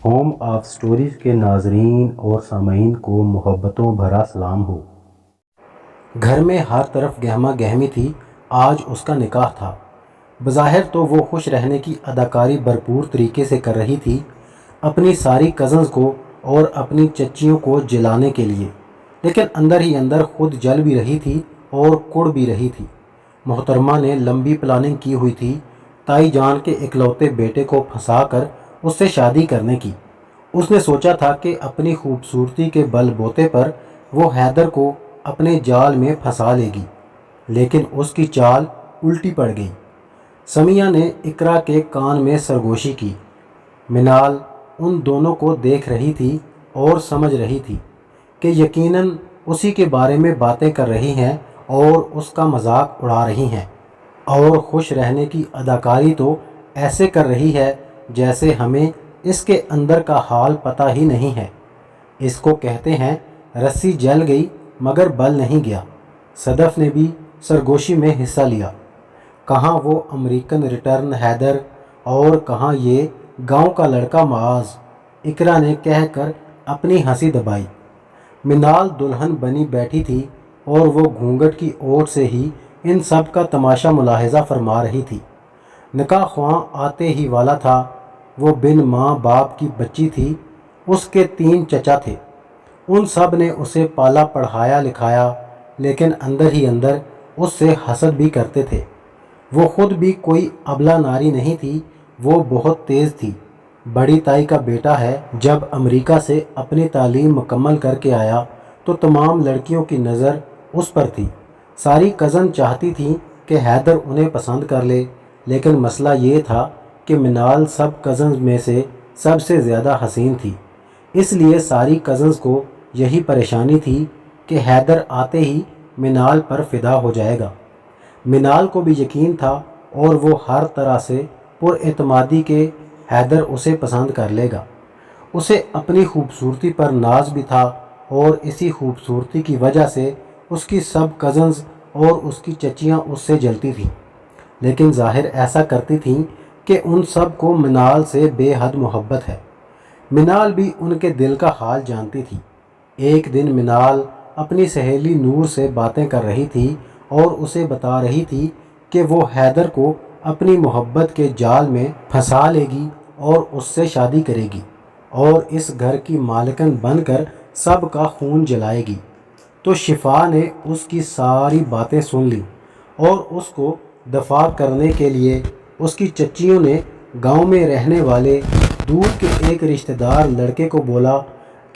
Home of stories کے ناظرین اور سامعین کو محبتوں بھرا سلام ہو۔ گھر میں ہر طرف گہما گہمی تھی۔ آج اس کا نکاح تھا۔ بظاہر تو وہ خوش رہنے کی اداکاری بھرپور طریقے سے کر رہی تھی، اپنی ساری کزنز کو اور اپنی چچیوں کو جلانے کے لیے، لیکن اندر ہی اندر خود جل بھی رہی تھی اور کڑ بھی رہی تھی۔ محترمہ نے لمبی پلاننگ کی ہوئی تھی، تائی جان کے اکلوتے بیٹے کو پھنسا کر اس سے شادی کرنے کی۔ اس نے سوچا تھا کہ اپنی خوبصورتی کے بل بوتے پر وہ حیدر کو اپنے جال میں پھنسا لے گی، لیکن اس کی چال الٹی پڑ گئی۔ سمیہ نے اقرا کے کان میں سرگوشی کی۔ منال ان دونوں کو دیکھ رہی تھی اور سمجھ رہی تھی کہ یقیناً اسی کے بارے میں باتیں کر رہی ہیں اور اس کا مذاق اڑا رہی ہیں، اور خوش رہنے کی اداکاری تو ایسے کر رہی ہے جیسے ہمیں اس کے اندر کا حال پتہ ہی نہیں ہے۔ اس کو کہتے ہیں رسی جل گئی مگر بل نہیں گیا۔ صدف نے بھی سرگوشی میں حصہ لیا۔ کہاں وہ امریکن ریٹرن حیدر اور کہاں یہ گاؤں کا لڑکا معاذ، اقرا نے کہہ کر اپنی ہنسی دبائی۔ منال دلہن بنی بیٹھی تھی اور وہ گھونگھٹ کی اوٹ سے ہی ان سب کا تماشا ملاحظہ فرما رہی تھی۔ نکاح خواں آتے ہی والا تھا۔ وہ بن ماں باپ کی بچی تھی۔ اس کے 3 چچا تھے۔ ان سب نے اسے پالا پڑھایا لکھایا، لیکن اندر ہی اندر اس سے حسد بھی کرتے تھے۔ وہ خود بھی کوئی ابلہ ناری نہیں تھی، وہ بہت تیز تھی۔ بڑی تائی کا بیٹا ہے۔ جب امریکہ سے اپنی تعلیم مکمل کر کے آیا تو تمام لڑکیوں کی نظر اس پر تھی۔ ساری کزن چاہتی تھیں کہ حیدر انہیں پسند کر لے، لیکن مسئلہ یہ تھا کہ منال سب کزنز میں سے سب سے زیادہ حسین تھی۔ اس لیے ساری کزنز کو یہی پریشانی تھی کہ حیدر آتے ہی منال پر فدا ہو جائے گا۔ منال کو بھی یقین تھا اور وہ ہر طرح سے پر اعتمادی کہ حیدر اسے پسند کر لے گا۔ اسے اپنی خوبصورتی پر ناز بھی تھا اور اسی خوبصورتی کی وجہ سے اس کی سب کزنز اور اس کی چچیاں اس سے جلتی تھیں، لیکن ظاہر ایسا کرتی تھیں کہ ان سب کو منال سے بے حد محبت ہے۔ منال بھی ان کے دل کا حال جانتی تھی۔ ایک دن منال اپنی سہیلی نور سے باتیں کر رہی تھی اور اسے بتا رہی تھی کہ وہ حیدر کو اپنی محبت کے جال میں پھنسا لے گی اور اس سے شادی کرے گی اور اس گھر کی مالکن بن کر سب کا خون جلائے گی۔ تو شفا نے اس کی ساری باتیں سن لیں اور اس کو دفاع کرنے کے لیے اس کی چچیوں نے گاؤں میں رہنے والے دور کے ایک رشتہ دار لڑکے کو بولا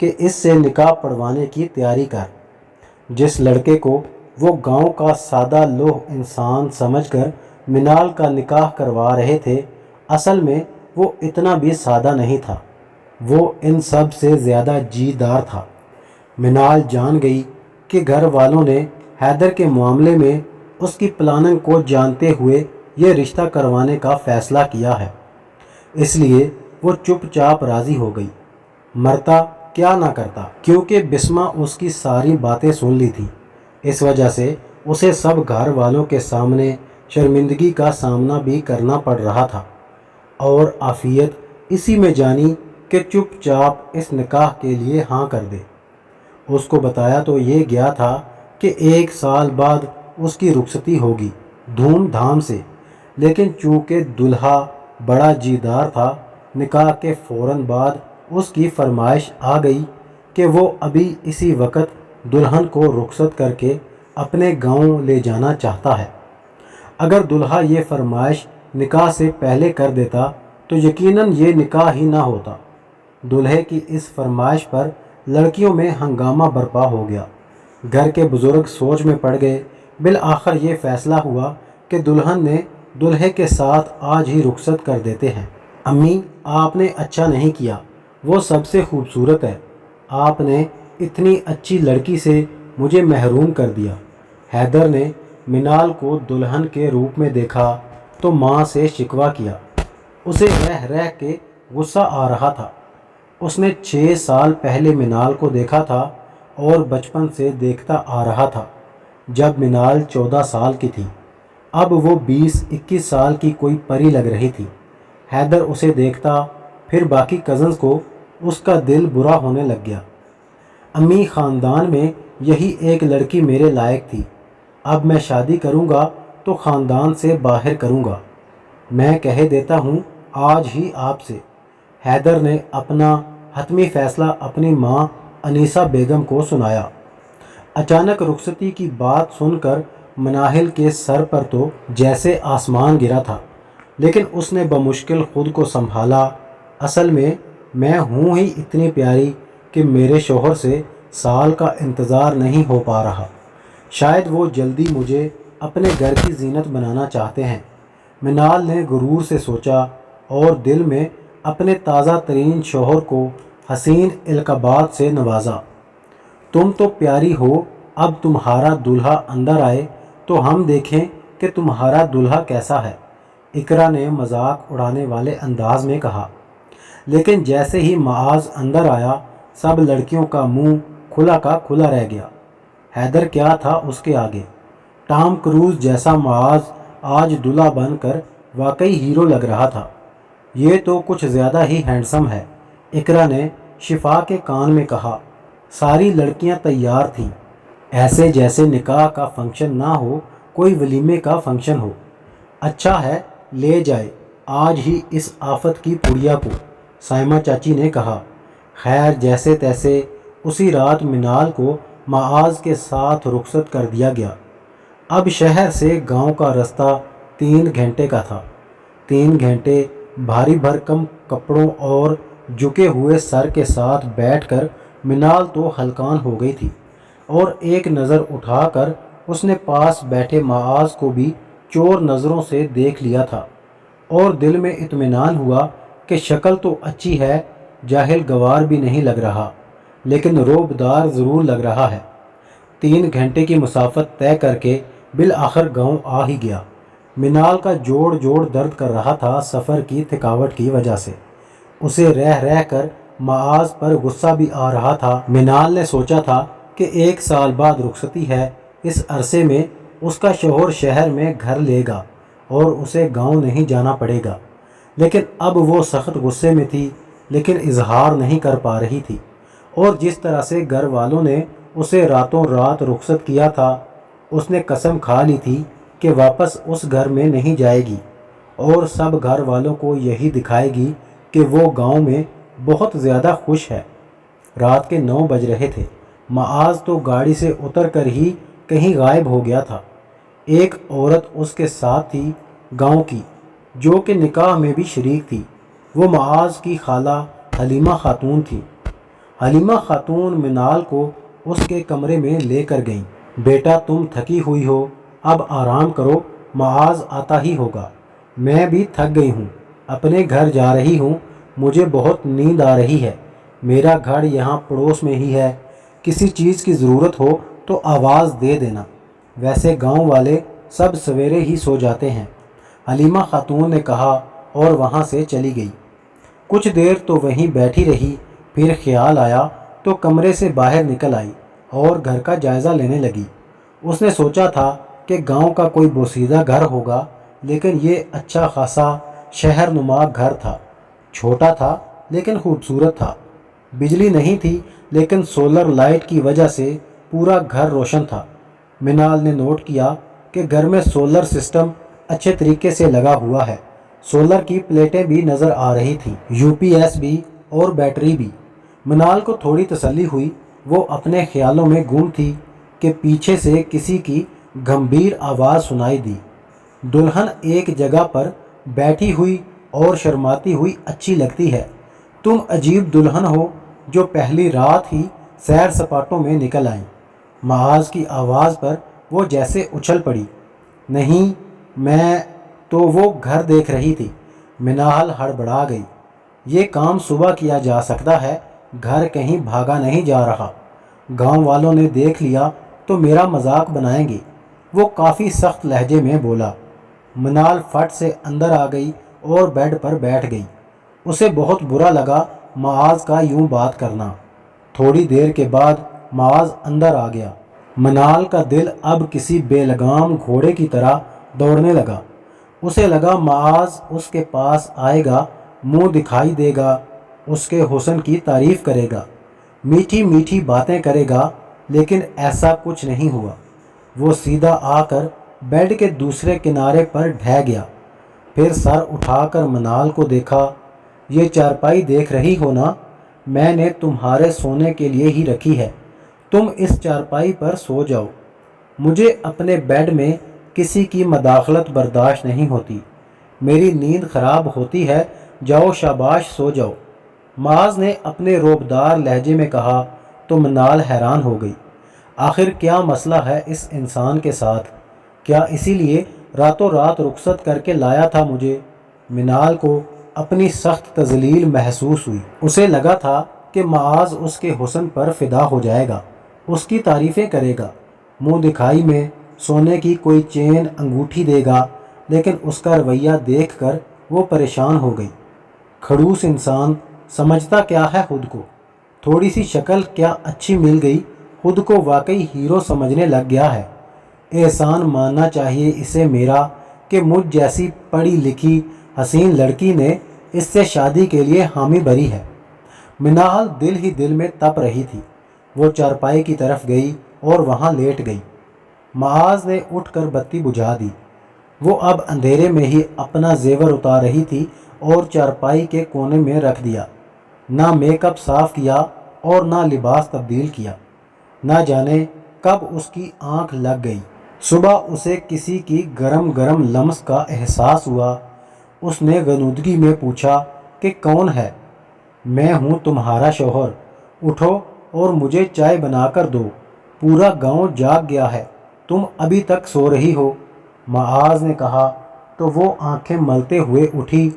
کہ اس سے نکاح پڑھوانے کی تیاری کر۔ جس لڑکے کو وہ گاؤں کا سادہ لوح انسان سمجھ کر منال کا نکاح کروا رہے تھے، اصل میں وہ اتنا بھی سادہ نہیں تھا، وہ ان سب سے زیادہ جی دار تھا۔ منال جان گئی کہ گھر والوں نے حیدر کے معاملے میں اس کی پلاننگ کو جانتے ہوئے یہ رشتہ کروانے کا فیصلہ کیا ہے، اس لیے وہ چپ چاپ راضی ہو گئی۔ مرتا کیا نہ کرتا، کیونکہ بسمہ اس کی ساری باتیں سن لی تھی۔ اس وجہ سے اسے سب گھر والوں کے سامنے شرمندگی کا سامنا بھی کرنا پڑ رہا تھا، اور عافیت اسی میں جانی کہ چپ چاپ اس نکاح کے لیے ہاں کر دے۔ اس کو بتایا تو یہ گیا تھا کہ 1 سال بعد اس کی رخصتی ہوگی دھوم دھام سے، لیکن چونکہ دلہا بڑا جیدار تھا، نکاح کے فوراً بعد اس کی فرمائش آ گئی کہ وہ ابھی اسی وقت دلہن کو رخصت کر کے اپنے گاؤں لے جانا چاہتا ہے۔ اگر دلہا یہ فرمائش نکاح سے پہلے کر دیتا تو یقیناً یہ نکاح ہی نہ ہوتا۔ دلہے کی اس فرمائش پر لڑکیوں میں ہنگامہ برپا ہو گیا۔ گھر کے بزرگ سوچ میں پڑ گئے۔ بالآخر یہ فیصلہ ہوا کہ دلہن نے دلہے کے ساتھ آج ہی رخصت کر دیتے ہیں۔ امی، آپ نے اچھا نہیں کیا، وہ سب سے خوبصورت ہے، آپ نے اتنی اچھی لڑکی سے مجھے محروم کر دیا۔ حیدر نے منال کو دلہن کے روپ میں دیکھا تو ماں سے شکوہ کیا۔ اسے رہ رہ کے غصہ آ رہا تھا۔ اس نے 6 سال پہلے منال کو دیکھا تھا اور بچپن سے دیکھتا آ رہا تھا جب منال 14 سال کی تھی۔ اب وہ 20-21 سال کی کوئی پری لگ رہی تھی۔ حیدر اسے دیکھتا، پھر باقی کزنز کو اس کا دل برا ہونے لگ گیا۔ امی خاندان میں یہی ایک لڑکی میرے لائق تھی، اب میں شادی کروں گا تو خاندان سے باہر کروں گا، میں کہہ دیتا ہوں آج ہی آپ سے۔ حیدر نے اپنا حتمی فیصلہ اپنی ماں انیسہ بیگم کو سنایا۔ اچانک رخصتی کی بات سن کر مناہل کے سر پر تو جیسے آسمان گرا تھا، لیکن اس نے بمشکل خود کو سنبھالا۔ اصل میں ہوں ہی اتنی پیاری کہ میرے شوہر سے سال کا انتظار نہیں ہو پا رہا، شاید وہ جلدی مجھے اپنے گھر کی زینت بنانا چاہتے ہیں۔ منال نے غرور سے سوچا اور دل میں اپنے تازہ ترین شوہر کو حسین القابات سے نوازا۔ تم تو پیاری ہو، اب تمہارا دولہا اندر آئے تو ہم دیکھیں کہ تمہارا دولہا کیسا ہے، اقرا نے مذاق اڑانے والے انداز میں کہا۔ لیکن جیسے ہی معاذ اندر آیا سب لڑکیوں کا منہ کھلا کا کھلا رہ گیا۔ حیدر کیا تھا اس کے آگے؟ ٹام کروز جیسا معاذ آج دلہا بن کر واقعی ہیرو لگ رہا تھا۔ یہ تو کچھ زیادہ ہی ہینڈسم ہے، اقرا نے شفا کے کان میں کہا۔ ساری لڑکیاں تیار تھیں، ایسے جیسے نکاح کا فنکشن نہ ہو، کوئی ولیمے کا فنکشن ہو۔ اچھا ہے لے جائے آج ہی اس آفت کی پڑیا کو، سائمہ چاچی نے کہا۔ خیر جیسے تیسے اسی رات منال کو معاذ کے ساتھ رخصت کر دیا گیا۔ اب شہر سے گاؤں کا رستہ 3 گھنٹے کا تھا۔ 3 گھنٹے بھاری بھرکم کپڑوں اور جھکے ہوئے سر کے ساتھ بیٹھ کر منال تو ہلکان ہو گئی تھی، اور ایک نظر اٹھا کر اس نے پاس بیٹھے معاذ کو بھی چور نظروں سے دیکھ لیا تھا، اور دل میں اطمینان ہوا کہ شکل تو اچھی ہے، جاہل گوار بھی نہیں لگ رہا، لیکن روبدار ضرور لگ رہا ہے۔ 3 گھنٹے کی مسافت طے کر کے بالآخر گاؤں آ ہی گیا۔ منال کا جوڑ درد کر رہا تھا سفر کی تھکاوٹ کی وجہ سے، اسے رہ کر معاذ پر غصہ بھی آ رہا تھا۔ منال نے سوچا تھا کہ 1 سال بعد رخصتی ہے، اس عرصے میں اس کا شوہر شہر میں گھر لے گا اور اسے گاؤں نہیں جانا پڑے گا، لیکن اب وہ سخت غصے میں تھی، لیکن اظہار نہیں کر پا رہی تھی۔ اور جس طرح سے گھر والوں نے اسے راتوں رات رخصت کیا تھا، اس نے قسم کھا لی تھی کہ واپس اس گھر میں نہیں جائے گی، اور سب گھر والوں کو یہی دکھائے گی کہ وہ گاؤں میں بہت زیادہ خوش ہے۔ رات کے 9 بج رہے تھے۔ معاذ تو گاڑی سے اتر کر ہی کہیں غائب ہو گیا تھا۔ ایک عورت اس کے ساتھ تھی گاؤں کی، جو کہ نکاح میں بھی شریک تھی، وہ معاذ کی خالہ حلیمہ خاتون تھی۔ حلیمہ خاتون منال کو اس کے کمرے میں لے کر گئیں۔ بیٹا تم تھکی ہوئی ہو، اب آرام کرو، معاذ آتا ہی ہوگا۔ میں بھی تھک گئی ہوں، اپنے گھر جا رہی ہوں، مجھے بہت نیند آ رہی ہے، میرا گھر یہاں پڑوس میں ہی ہے، کسی چیز کی ضرورت ہو تو آواز دے دینا، ویسے گاؤں والے سب سویرے ہی سو جاتے ہیں، حلیمہ خاتون نے کہا اور وہاں سے چلی گئی۔ کچھ دیر تو وہیں بیٹھی رہی، پھر خیال آیا تو کمرے سے باہر نکل آئی اور گھر کا جائزہ لینے لگی۔ اس نے سوچا تھا کہ گاؤں کا کوئی بوسیدہ گھر ہوگا، لیکن یہ اچھا خاصا شہر نما گھر تھا، چھوٹا تھا لیکن خوبصورت تھا۔ بجلی نہیں تھی، لیکن سولر لائٹ کی وجہ سے پورا گھر روشن تھا۔ منال نے نوٹ کیا کہ گھر میں سولر سسٹم اچھے طریقے سے لگا ہوا ہے، سولر کی پلیٹیں بھی نظر آ رہی تھیں، UPS بھی اور بیٹری بھی۔ منال کو تھوڑی تسلی ہوئی، وہ اپنے خیالوں میں گم تھی کہ پیچھے سے کسی کی گمبھیر آواز سنائی دی۔ دلہن ایک جگہ پر بیٹھی ہوئی اور شرماتی ہوئی اچھی لگتی ہے، تم عجیب دلہن ہو جو پہلی رات ہی سیر سپاٹوں میں نکل آئیں۔ معاذ کی آواز پر وہ جیسے اچھل پڑی۔ نہیں، میں تو وہ گھر دیکھ رہی تھی۔ منال ہڑبڑا گئی۔ یہ کام صبح کیا جا سکتا ہے، گھر کہیں بھاگا نہیں جا رہا، گاؤں والوں نے دیکھ لیا تو میرا مذاق بنائیں گے، وہ کافی سخت لہجے میں بولا۔ منال فٹ سے اندر آ گئی اور بیڈ پر بیٹھ گئی۔ اسے بہت برا لگا معاذ کا یوں بات کرنا۔ تھوڑی دیر کے بعد معاذ اندر آ گیا۔ منال کا دل اب کسی بے لگام گھوڑے کی طرح دوڑنے لگا۔ اسے لگا معاذ اس کے پاس آئے گا، منہ دکھائی دے گا، اس کے حسن کی تعریف کرے گا، میٹھی میٹھی باتیں کرے گا، لیکن ایسا کچھ نہیں ہوا۔ وہ سیدھا آ کر بیڈ کے دوسرے کنارے پر ڈھہ گیا، پھر سر اٹھا کر منال کو دیکھا۔ یہ چارپائی دیکھ رہی ہو نا، میں نے تمہارے سونے کے لیے ہی رکھی ہے، تم اس چارپائی پر سو جاؤ۔ مجھے اپنے بیڈ میں کسی کی مداخلت برداشت نہیں ہوتی، میری نیند خراب ہوتی ہے، جاؤ شاباش سو جاؤ۔ معاذ نے اپنے روبدار لہجے میں کہا تو منال حیران ہو گئی۔ آخر کیا مسئلہ ہے اس انسان کے ساتھ؟ کیا اسی لیے راتوں رات رخصت کر کے لایا تھا مجھے؟ منال کو اپنی سخت تذلیل محسوس ہوئی۔ اسے لگا تھا کہ معاذ اس کے حسن پر فدا ہو جائے گا، اس کی تعریفیں کرے گا، منہ دکھائی میں سونے کی کوئی چین انگوٹھی دے گا، لیکن اس کا رویہ دیکھ کر وہ پریشان ہو گئی۔ کھڑوس انسان سمجھتا کیا ہے خود کو؟ تھوڑی سی شکل کیا اچھی مل گئی، خود کو واقعی ہیرو سمجھنے لگ گیا ہے۔ احسان ماننا چاہیے اسے میرا کہ مجھ جیسی پڑھی لکھی حسین لڑکی نے اس سے شادی کے لیے حامی بھری ہے۔ منال دل ہی دل میں تپ رہی تھی۔ وہ چارپائی کی طرف گئی اور وہاں لیٹ گئی۔ معاذ نے اٹھ کر بتی بجھا دی۔ وہ اب اندھیرے میں ہی اپنا زیور اتار رہی تھی اور چارپائی کے کونے میں رکھ دیا۔ نہ میک اپ صاف کیا اور نہ لباس تبدیل کیا۔ نہ جانے کب اس کی آنکھ لگ گئی۔ صبح اسے کسی کی گرم گرم لمس کا احساس ہوا۔ اس نے غنودگی میں پوچھا کہ کون ہے؟ میں ہوں تمہارا شوہر، اٹھو اور مجھے چائے بنا کر دو، پورا گاؤں جاگ گیا ہے، تم ابھی تک سو رہی ہو۔ معاذ نے کہا تو وہ آنکھیں ملتے ہوئے اٹھی۔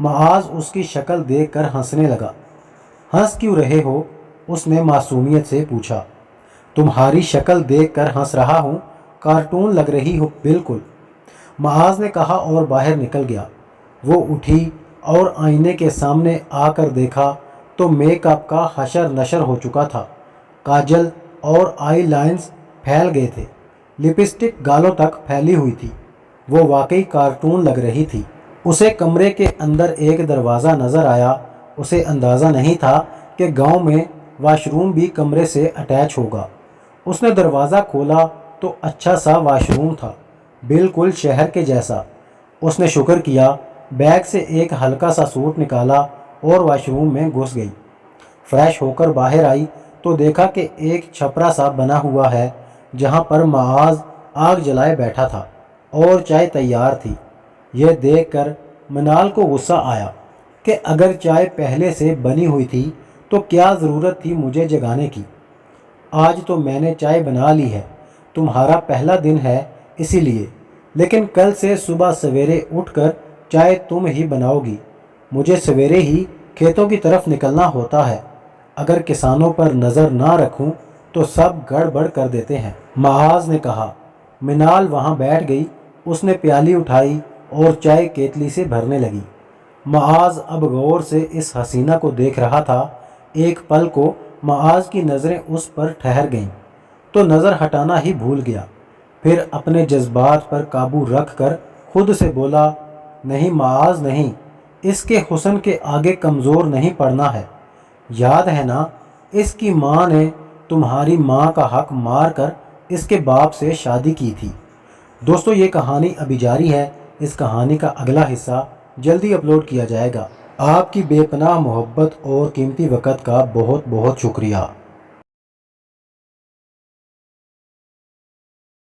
معاذ اس کی شکل دیکھ کر ہنسنے لگا۔ ہنس کیوں رہے ہو؟ اس نے معصومیت سے پوچھا۔ تمہاری شکل دیکھ کر ہنس رہا ہوں، کارٹون لگ رہی ہو بالکل، معاذ نے کہا اور باہر نکل گیا۔ وہ اٹھی اور آئینے کے سامنے آ کر دیکھا تو میک اپ کا حشر نشر ہو چکا تھا، کاجل اور آئی لائنز پھیل گئے تھے، لپسٹک گالوں تک پھیلی ہوئی تھی۔ وہ واقعی کارٹون لگ رہی تھی۔ اسے کمرے کے اندر ایک دروازہ نظر آیا۔ اسے اندازہ نہیں تھا کہ گاؤں میں واش روم بھی کمرے سے اٹیچ ہوگا۔ اس نے دروازہ کھولا تو اچھا سا واش روم تھا، بالکل شہر کے جیسا۔ اس نے شکر کیا، بیگ سے ایک ہلکا سا سوٹ نکالا اور واش روم میں گھس گئی۔ فریش ہو کر باہر آئی تو دیکھا کہ ایک چھپرا سا بنا ہوا ہے جہاں پر معاذ آگ جلائے بیٹھا تھا اور چائے تیار تھی۔ یہ دیکھ کر منال کو غصہ آیا کہ اگر چائے پہلے سے بنی ہوئی تھی تو کیا ضرورت تھی مجھے جگانے کی؟ آج تو میں نے چائے بنا لی ہے، تمہارا پہلا دن ہے اسی لیے، لیکن کل سے صبح سویرے اٹھ کر چائے تم ہی بناؤ گی۔ مجھے سویرے ہی کھیتوں کی طرف نکلنا ہوتا ہے، اگر کسانوں پر نظر نہ رکھوں تو سب گڑبڑ کر دیتے ہیں، معاذ نے کہا۔ منال وہاں بیٹھ گئی۔ اس نے پیالی اٹھائی اور چائے کیتلی سے بھرنے لگی۔ معاذ اب غور سے اس حسینہ کو دیکھ رہا تھا۔ ایک پل کو معاذ کی نظریں اس پر ٹھہر گئیں تو نظر ہٹانا ہی بھول گیا، پھر اپنے جذبات پر قابو رکھ کر خود سے بولا، نہیں معاذ نہیں، اس کے حسن کے آگے کمزور نہیں پڑنا ہے۔ یاد ہے نا، اس کی ماں نے تمہاری ماں کا حق مار کر اس کے باپ سے شادی کی تھی۔ دوستو یہ کہانی ابھی جاری ہے۔ اس کہانی کا اگلا حصہ جلدی اپلوڈ کیا جائے گا۔ آپ کی بے پناہ محبت اور قیمتی وقت کا بہت بہت شکریہ۔